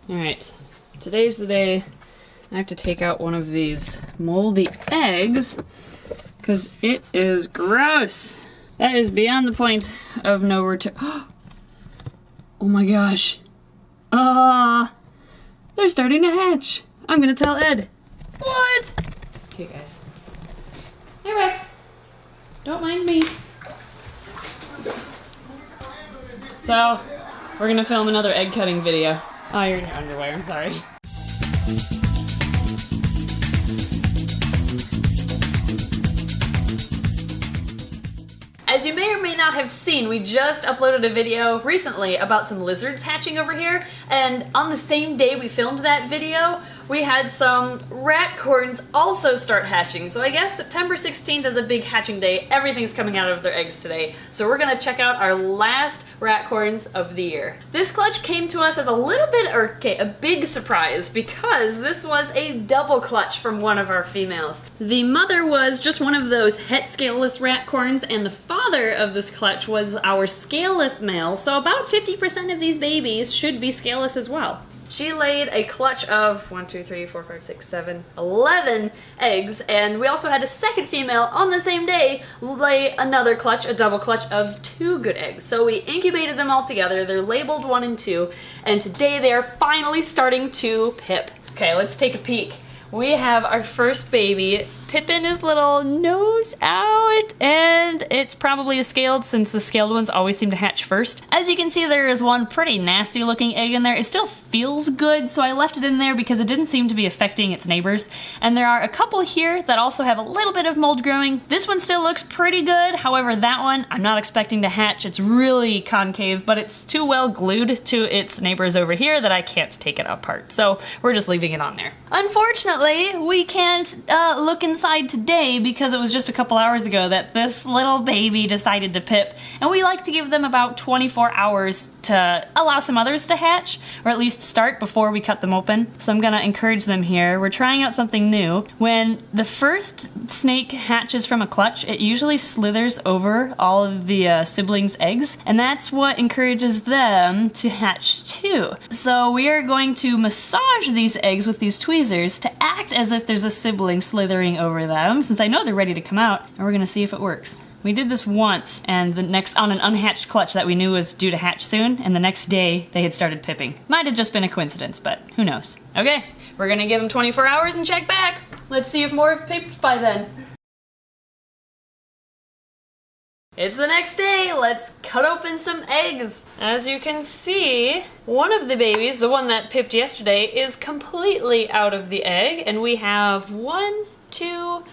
Alright, today's the day I have to take out one of these moldy eggs because it is gross. That is beyond the point of no return. Oh my gosh. They're starting to hatch. I'm gonna tell Ed. What? Okay, guys. Hey, Rex. Don't mind me. So, we're gonna film another egg cutting video. Oh, you're in your underwear, I'm sorry. As you may or may not have seen, we just uploaded a video recently about some lizards hatching over here, and on the same day we filmed that video, we had some ratcorns also start hatching. So I guess September 16th is a big hatching day. Everything's coming out of their eggs today. So we're gonna check out our last ratcorns of the year. This clutch came to us as a little bit, a big surprise, because this was a double clutch from one of our females. The mother was just one of those het scaleless ratcorns, and the father of this clutch was our scaleless male, so about 50% of these babies should be scaleless as well. She laid a clutch of 11 eggs, and we also had a second female on the same day lay another clutch, a double clutch of 2 good eggs. So we incubated them all together. They're labeled 1 and 2, and today they are finally starting to pip. Okay, let's take a peek. We have our first baby pipping his little nose out, and it's probably a scaled since the scaled ones always seem to hatch first. As you can see, there is one pretty nasty looking egg in there. It still feels good, so I left it in there because it didn't seem to be affecting its neighbors. And there are a couple here that also have a little bit of mold growing. This one still looks pretty good. However, that one I'm not expecting to hatch. It's really concave, but it's too well glued to its neighbors over here that I can't take it apart. So we're just leaving it on there. Unfortunately, we can't look inside today because it was just a couple hours ago that this little baby decided to pip, and we like to give them about 24 hours to allow some others to hatch, or at least start before we cut them open. So I'm gonna encourage them here. We're trying out something new. When the first snake hatches from a clutch, it usually slithers over all of the siblings' eggs, and that's what encourages them to hatch too. So we are going to massage these eggs with these tweezers to act as if there's a sibling slithering over them, since I know they're ready to come out, and we're gonna see if it works. We did this once, and the next on an unhatched clutch that we knew was due to hatch soon, and the next day they had started pipping. Might have just been a coincidence, but who knows. Okay, we're gonna give them 24 hours and check back. Let's see if more have pipped by then. It's the next day, let's cut open some eggs. As you can see, one of the babies, the one that pipped yesterday, is completely out of the egg, and we have 1, 2,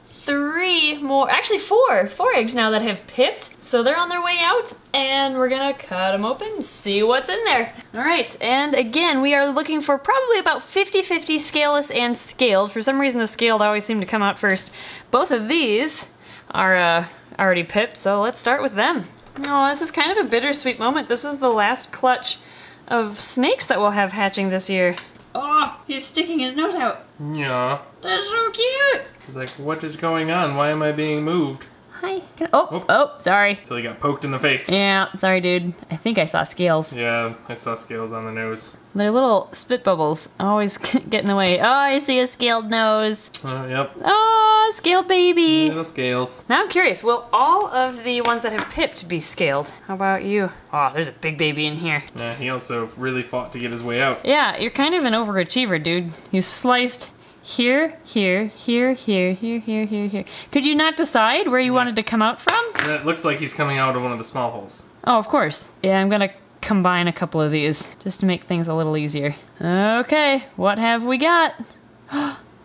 3 more, actually 4 eggs now that have pipped. So they're on their way out, and we're gonna cut them open and see what's in there. All right, and again, we are looking for probably about 50-50 scaleless and scaled. For some reason, the scaled always seem to come out first. Both of these are already pipped, so let's start with them. Oh, this is kind of a bittersweet moment. This is the last clutch of snakes that we'll have hatching this year. Oh, he's sticking his nose out. Yeah. That's so cute. He's like, what is going on? Why am I being moved? Hi. Oh, sorry. So he got poked in the face. Yeah, sorry, dude. I think I saw scales. Yeah, I saw scales on the nose. They're little spit bubbles. Always get in the way. Oh, I see a scaled nose. Yep. Oh, scaled baby. Little scales. Now I'm curious, will all of the ones that have pipped be scaled? How about you? Oh, there's a big baby in here. Yeah, he also really fought to get his way out. Yeah, you're kind of an overachiever, dude. You sliced here, here, here, here, here, here, here, here. Could you not decide where you wanted to come out from? It looks like he's coming out of one of the small holes. Oh, of course. Yeah, I'm gonna combine a couple of these just to make things a little easier. Okay, what have we got?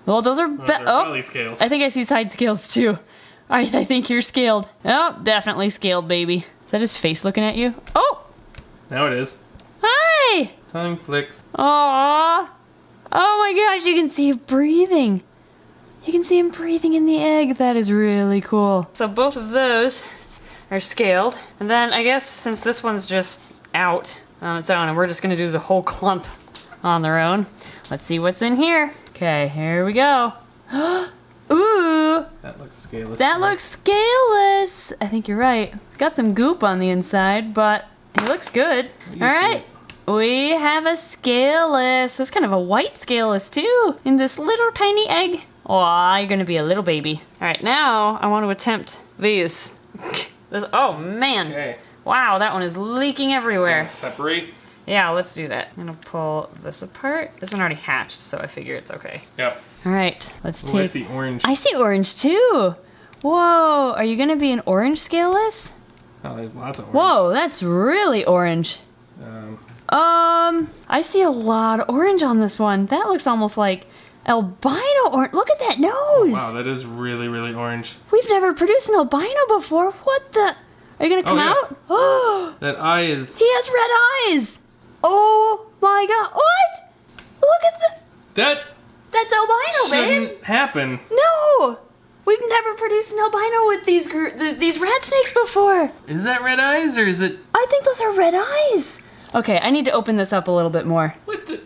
Well, those are belly scales. I think I see side scales too. Alright, I think you're scaled. Oh, definitely scaled, baby. Is that his face looking at you? Oh! Now it is. Hi! Tongue flicks. Aww! Oh my gosh, you can see him breathing. You can see him breathing in the egg. That is really cool. So both of those are scaled. And then I guess since this one's just out on its own and we're just gonna do the whole clump on their own, let's see what's in here. Okay, here we go. Ooh! That looks scaleless. That looks scaleless. I think you're right. It's got some goop on the inside, but it looks good. All right, we have a scaleless. That's kind of a white scaleless too, in this little tiny egg. Oh, you're gonna be a little baby. All right, now I want to attempt these. Oh man. Okay. Wow, that one is leaking everywhere. Separate. Yeah, let's do that. I'm gonna pull this apart. This one already hatched, so I figure it's okay. Yep. All right, let's Oh, take. I see orange. I see orange too. Whoa, are you gonna be an orange scaleless? Oh, there's lots of orange. Whoa, that's really orange. I see a lot of orange on this one. That looks almost like albino orange. Look at that nose. Wow, that is really, really orange. We've never produced an albino before. What the? Are you gonna come yeah. out? Oh, That eye is... he has red eyes. Oh my god. What? Look at That that's albino, babe. shouldn't happen. No. We've never produced an albino with these rat snakes before. Is that red eyes or is it... I think those are red eyes. Okay, I need to open this up a little bit more. What the...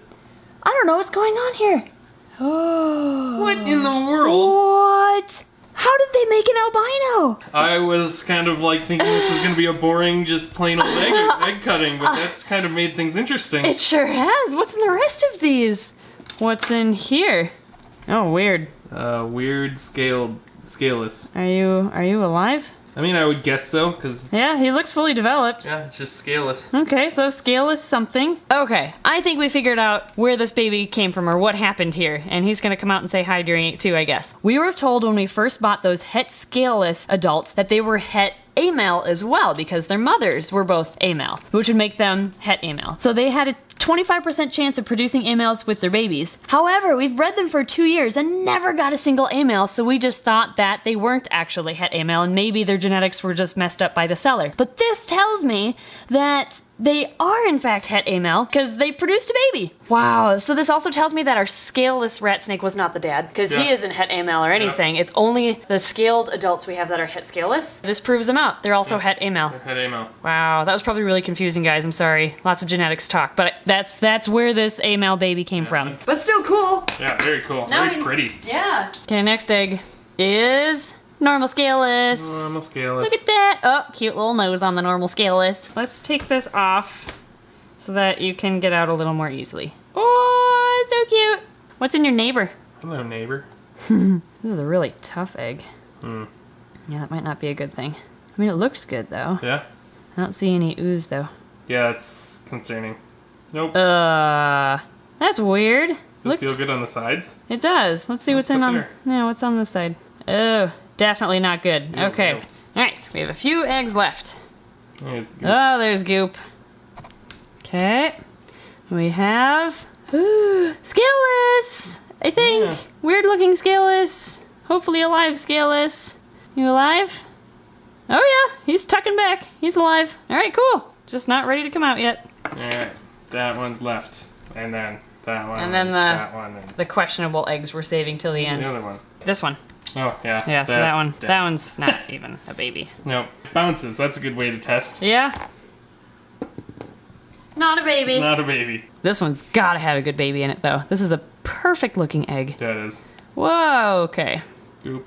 I don't know what's going on here. Oh. What in the world? What? How did they make an albino? I was kind of like thinking this was going to be a boring, just plain old egg cutting, but that's kind of made things interesting. It sure has. What's in the rest of these? What's in here? Oh, weird. Weird scaleless. Are you alive? I mean, I would guess so, because... Yeah, he looks fully developed. Yeah, it's just scaleless. Okay, so scaleless something. Okay, I think we figured out where this baby came from or what happened here, and he's gonna come out and say hi during it too, I guess. We were told when we first bought those het scaleless adults that they were het amale as well because their mothers were both amale, which would make them het amale. So they had a 25% chance of producing amales with their babies. However, we've bred them for 2 years and never got a single amale, so we just thought that they weren't actually het amale and maybe their genetics were just messed up by the seller. But this tells me that they are in fact het amale because they produced a baby. Wow, so this also tells me that our scaleless rat snake was not the dad because he isn't het amale or anything. It's only the scaled adults we have that are het scaleless. This proves them out. They're also het amale. Het amale. Wow, that was probably really confusing, guys. I'm sorry. Lots of genetics talk, but that's where this amale baby came from. But still cool. Yeah, very cool. Now Very pretty. Yeah. Okay, next egg is normal scaleless. Normal scaleless. Look at that. Oh, cute little nose on the normal scaleless. Let's take this off so that you can get out a little more easily. Oh, it's so cute. What's in your neighbor? Hello, neighbor. This is a really tough egg. Hmm. Yeah, that might not be a good thing. I mean, it looks good though. Yeah? I don't see any ooze though. Yeah, it's concerning. Nope. That's weird. Does it feel good on the sides? It does. Let's see what's What's in up on. there? Yeah, what's on this side? Oh, definitely not good. Yeah, Okay. no. All right, we have a few eggs left. There's the Oh, there's goop. Okay. We have scaleless. I think Yeah. weird looking scaleless. Hopefully alive scaleless. You alive? Oh yeah, he's tucking back. He's alive. All right, cool. Just not ready to come out yet. Alright, that one's left. And then that one. And then that one. And The questionable eggs we're saving till the end. the other one. This one. Oh, yeah. Yeah, so that's that one. dead. That one's not even a baby. Nope. Bounces. That's a good way to test. Yeah. Not a baby. Not a baby. This one's gotta have a good baby in it though. This is a perfect looking egg. That is. Whoa, okay. Goop.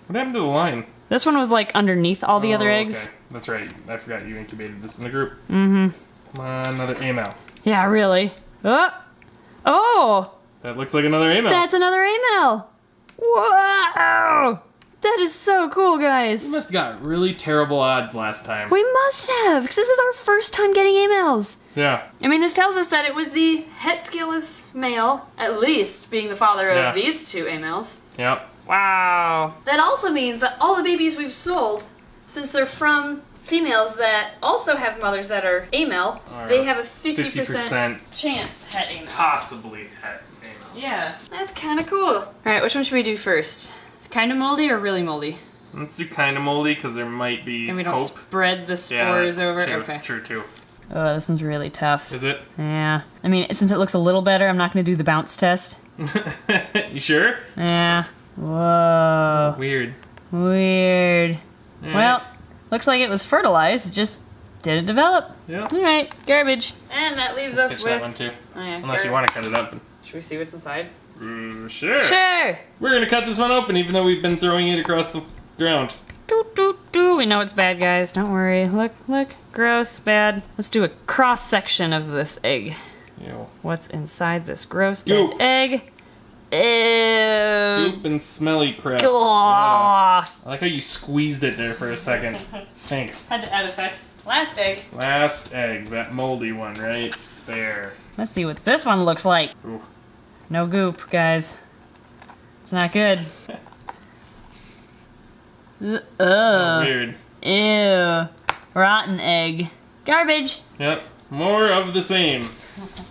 What happened to the line? This one was like underneath all the other Oh, eggs. Okay. That's right. I forgot you incubated this in the group. Mm-hmm. Come on, another amale. Yeah, really. Oh, That looks like another amale. that's another amale. Whoa, that is so cool, guys. We must have got really terrible odds last time. We must have, because this is our first time getting amales. Yeah. I mean, this tells us that it was the het scaleless male, at least being the father of Yeah. these two amales. Yep. Wow. That also means that all the babies we've sold, since they're from females that also have mothers that are amale, they have a 50% chance het amale. Possibly het amale. Yeah, that's kind of cool. All right, which one should we do first? Kind of moldy or really moldy? Let's do kind of moldy because there might be And we don't hope. spread the spores that's over. True, Okay. True too. Oh, this one's really tough. Is it? Yeah. I mean, since it looks a little better, I'm not going to do the bounce test. You sure? Yeah. Whoa. Weird. Weird. All Well, right. looks like it was fertilized, just didn't develop. Yeah. Alright, garbage. And that leaves us Pitch with... that one too. Oh, yeah, Unless you want to cut it up. Should we see what's inside? Sure. Sure! We're gonna cut this one open, even though we've been throwing it across the ground. Doo, doo, doo. we know it's bad, guys. Don't worry. Look, look. Gross, bad. Let's do a cross-section of this egg. Ew. What's inside this gross dead egg? Ew. Goop and smelly crap. I like how you squeezed it there for a second. Thanks. Had to add effect. Last egg. Last egg. That moldy one right there. Let's see what this one looks like. Ooh. No goop, guys. It's not good. Oh, weird. Ew. Rotten egg. Garbage. Yep. More of the same.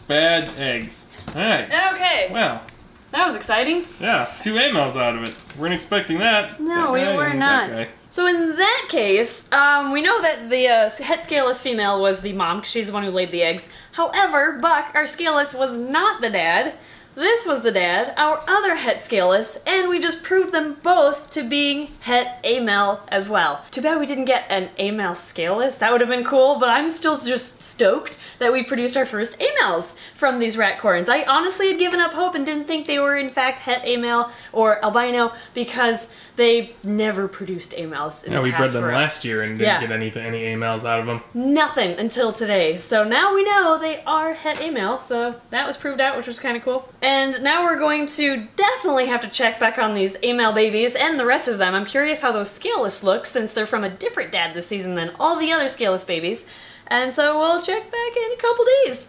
Bad eggs. Alright. Okay. Well. That was exciting. Yeah. 2 emails out of it. Weren't expecting that. No, we were not. So in that case, we know that the het scaleless female was the mom, because she's the one who laid the eggs. However, Buck, our scaleless, was not the dad. This was the dad, our other het scaleless, and we just proved them both to being het amel as well. Too bad we didn't get an amel scaleless. That would have been cool, but I'm still just stoked that we produced our first amels from these rat corns. I honestly had given up hope and didn't think they were in fact het amel or albino because they never produced amels in the past. Yeah, we bred them for us. last year and didn't get any amels out of them. Nothing until today. So now we know they are het amel, so that was proved out, which was kind of cool. And now we're going to definitely have to check back on these amel babies and the rest of them. I'm curious how those scaleless look since they're from a different dad this season than all the other scaleless babies. And so we'll check back in a couple days.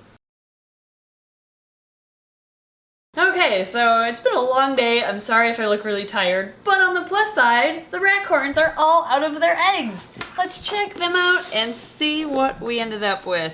Okay, so it's been a long day. I'm sorry if I look really tired. But on the plus side, the rat corns are all out of their eggs. Let's check them out and see what we ended up with.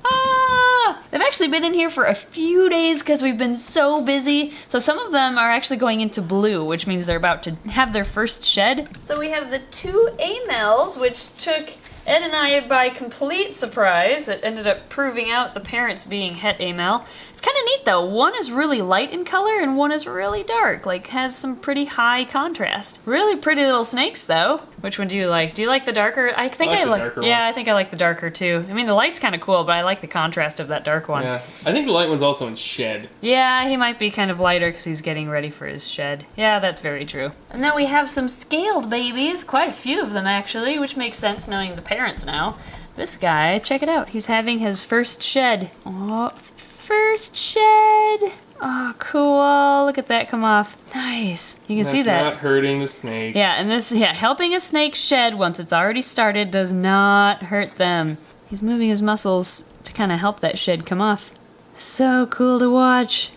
Ah! They've actually been in here for a few days because we've been so busy. So some of them are actually going into blue, which means they're about to have their first shed. So we have the 2 amels, which took Ed and I by complete surprise. It ended up proving out the parents being het amel. It's kind of neat though. One is really light in color and one is really dark, like has some pretty high contrast. Really pretty little snakes though. Which one do you like? Do you like the darker? I think I like the darker one. Yeah, I think I like the darker too. I mean the light's kind of cool, but I like the contrast of that dark one. Yeah, I think the light one's also in shed. Yeah, he might be kind of lighter because he's getting ready for his shed. Yeah, that's very true. And then we have some scaled babies, quite a few of them actually, which makes sense knowing the parents now. This guy, check it out. He's having his first shed. Oh, first shed. Oh, cool. Look at that come off. Nice. You can see that. Not hurting the snake. Yeah, and this, helping a snake shed once it's already started does not hurt them. He's moving his muscles to kind of help that shed come off. So cool to watch.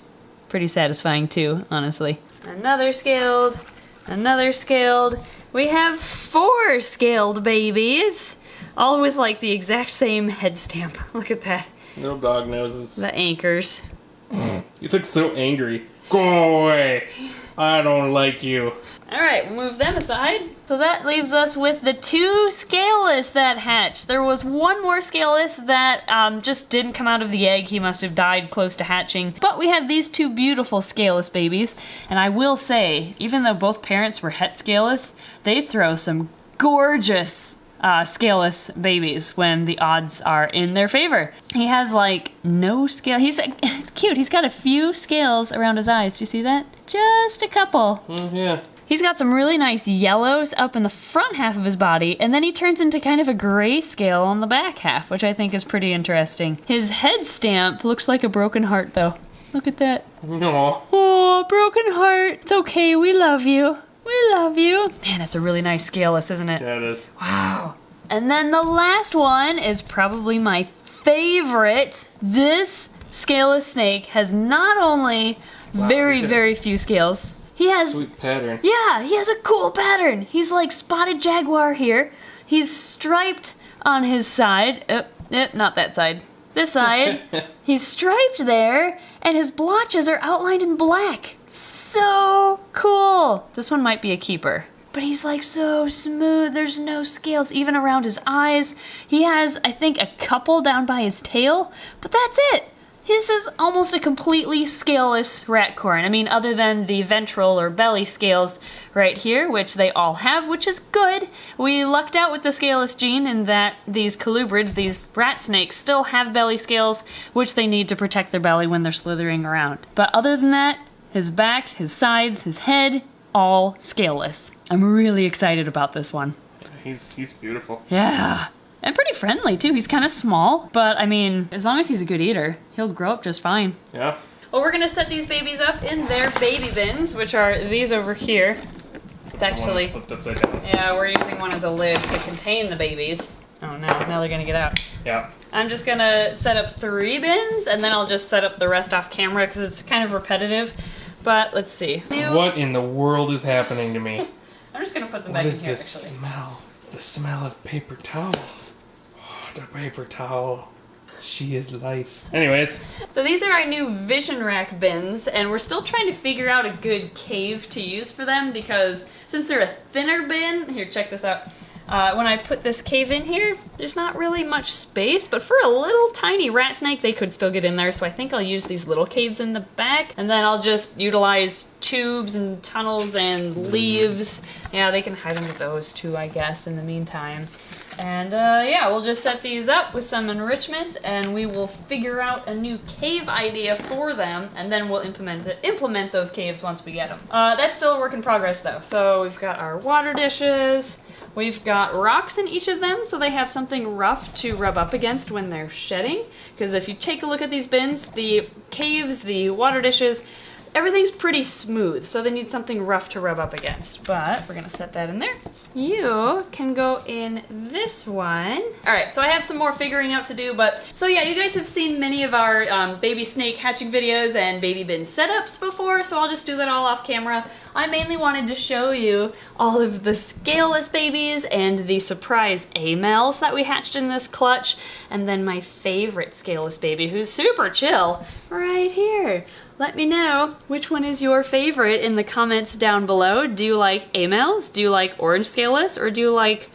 Pretty satisfying too, honestly. Another scaled. Another scaled. We have 4 scaled babies. All with like the exact same head stamp. Look at that. No dog noses. The anchors. You look so angry. Go away. I don't like you. Alright, we'll move them aside. So that leaves us with the 2 scaleless that hatched. There was one more scaleless that just didn't come out of the egg. He must have died close to hatching. But we have these 2 beautiful scaleless babies. And I will say, even though both parents were het scaleless, they throw some gorgeous scaleless babies when the odds are in their favor. He has like no scale. He's cute. He's got a few scales around his eyes. Do you see that? Just a couple. Yeah. He's got some really nice yellows up in the front half of his body, and then he turns into kind of a gray scale on the back half, which I think is pretty interesting. His head stamp looks like a broken heart though. Look at that. No. Oh, broken heart. It's okay. We love you. We love you. Man, that's a really nice scaleless, isn't it? Yeah, it is. Wow. And then the last one is probably my favorite. This scaleless snake has not only very few scales. He has... Sweet pattern. Yeah, he has a cool pattern. He's like spotted jaguar here. He's striped on his side. Not that side. This side. He's striped there, and his blotches are outlined in black. So cool. This one might be a keeper. But he's like so smooth. There's no scales even around his eyes. He has, I think, a couple down by his tail, but that's it. This is almost a completely scaleless rat corn. I mean, other than the ventral or belly scales right here, which they all have, which is good. We lucked out with the scaleless gene in that these colubrids, these rat snakes, still have belly scales, which they need to protect their belly when they're slithering around. But other than that, his back, his sides, his head, all scaleless. I'm really excited about this one. He's beautiful. Yeah. And pretty friendly too. He's kind of small, but I mean, as long as he's a good eater, he'll grow up just fine. Yeah. Well, we're gonna set these babies up in their baby bins, which are these over here. It's actually flipped upside down. Yeah, we're using one as a lid to contain the babies. Oh no, now they're gonna get out. Yeah. I'm just gonna set up 3 bins, and then I'll just set up the rest off camera because it's kind of repetitive. But let's see. What in the world is happening to me? I'm just gonna put them back in here. What is this smell? The smell of paper towel. Oh, the paper towel. She is life. Anyways. So these are our new vision rack bins, and we're still trying to figure out a good cave to use for them because since they're a thinner bin, here, check this out. When I put this cave in here, there's not really much space, but for a little tiny rat snake, they could still get in there, so I think I'll use these little caves in the back, and then I'll just utilize tubes and tunnels and leaves. Yeah, they can hide under those too, I guess, in the meantime. And yeah, we'll just set these up with some enrichment, and we will figure out a new cave idea for them, and then we'll implement those caves once we get them. That's still a work in progress though. So we've got our water dishes. We've got rocks in each of them, so they have something rough to rub up against when they're shedding. Because if you take a look at these bins, the caves, the water dishes, everything's pretty smooth, so they need something rough to rub up against. But we're gonna set that in there. You can go in this one. All right, so I have some more figuring out to do, but so yeah, you guys have seen many of our baby snake hatching videos and baby bin setups before, so I'll just do that all off camera. I mainly wanted to show you all of the scaleless babies and the surprise A-males that we hatched in this clutch, and then my favorite scaleless baby who's super chill right here. Let me know which one is your favorite in the comments down below. Do you like A-males? Do you like orange scaleless? Or do you like,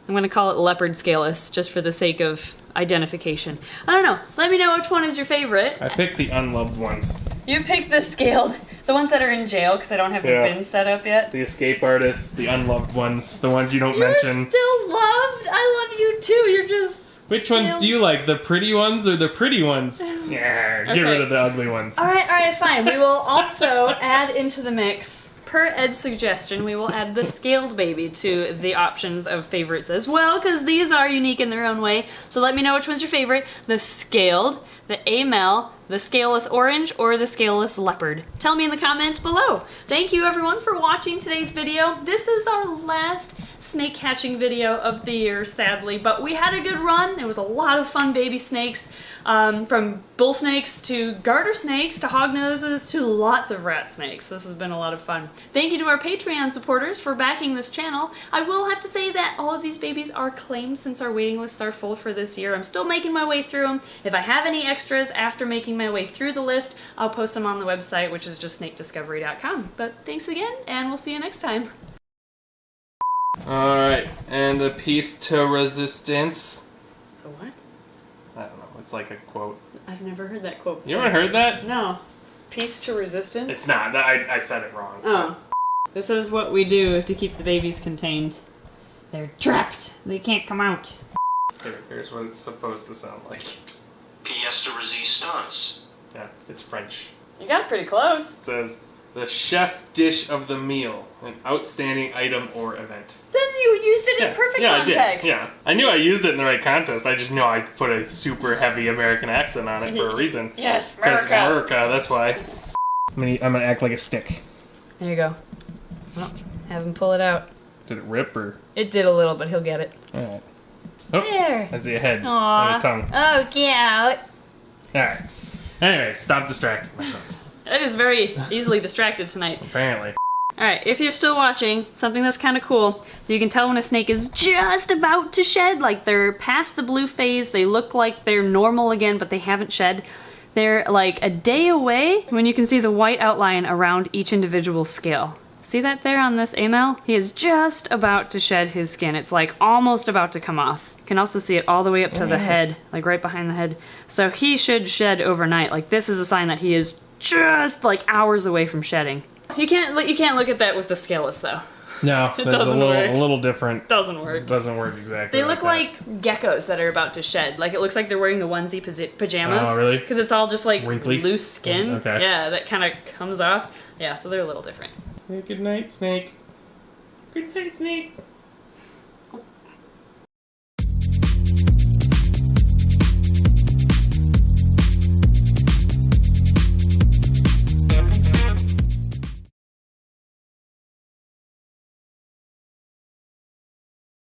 I'm gonna call it leopard scaleless just for the sake of identification. I don't know. Let me know which one is your favorite. I picked the unloved ones. You picked the scaled, the ones that are in jail because I don't have the bins set up yet. The escape artists, the unloved ones, the ones you don't mention. You're still loved. I love you too. You're just Which ones do you like? The pretty ones or the pretty ones? Yeah, get rid of the ugly ones. All right, fine. We will also add into the mix, per Ed's suggestion, we will add the scaled baby to the options of favorites as well, because these are unique in their own way. So let me know which one's your favorite. The scaled, the A-male, the scaleless orange, or the scaleless leopard. Tell me in the comments below. Thank you everyone for watching today's video. This is our last snake hatching video of the year, sadly, but we had a good run. There was a lot of fun baby snakes, from bull snakes to garter snakes to hognoses to lots of rat snakes. This has been a lot of fun. Thank you to our Patreon supporters for backing this channel. I will have to say that all of these babies are claimed since our waiting lists are full for this year. I'm still making my way through them. If I have any extras after making my way through the list, I'll post them on the website, which is just snakediscovery.com. But thanks again, and we'll see you next time. Alright, and the piece to resistance. So what? I don't know, it's like a quote. I've never heard that quote before. You haven't heard that? No. Peace to resistance? It's not, I said it wrong. Oh. This is what we do to keep the babies contained. They're trapped. They can't come out. Here's what it's supposed to sound like. Pièce de résistance. Yeah, it's French. You got pretty close. It says, the chef dish of the meal, an outstanding item or event. Then you used it in perfect context. I did. Yeah, I knew I used it in the right context. I just knew I put a super heavy American accent on it for a reason. Yes, Because America. America, that's why. I'm gonna act like a stick. There you go. Well, have him pull it out. Did it rip or? It did a little, but he'll get it. Alright. Oh, There. I see a head Aww. and a tongue. Oh, cute. Alright. Anyway, stop distracting myself. That is very easily distracted tonight. Apparently. Alright, if you're still watching, something that's kind of cool, so you can tell when a snake is just about to shed, like they're past the blue phase, they look like they're normal again, but they haven't shed. They're like a day away when you can see the white outline around each individual scale. See that there on this A-male? He is just about to shed his skin. It's like almost about to come off. You can also see it all the way up to the head, like right behind the head. So he should shed overnight. Like this is a sign that he is just like hours away from shedding. You can't look at that with the scaleless though. No, It that's doesn't work. a little different. Doesn't work. Doesn't work exactly. They look like geckos that are about to shed. Like it looks like they're wearing the onesie pajamas. Oh, really? Because it's all just like Wrinkly? loose skin. Okay. Yeah, that kind of comes off. Yeah, so they're a little different. Say good night, snake. Good night, snake.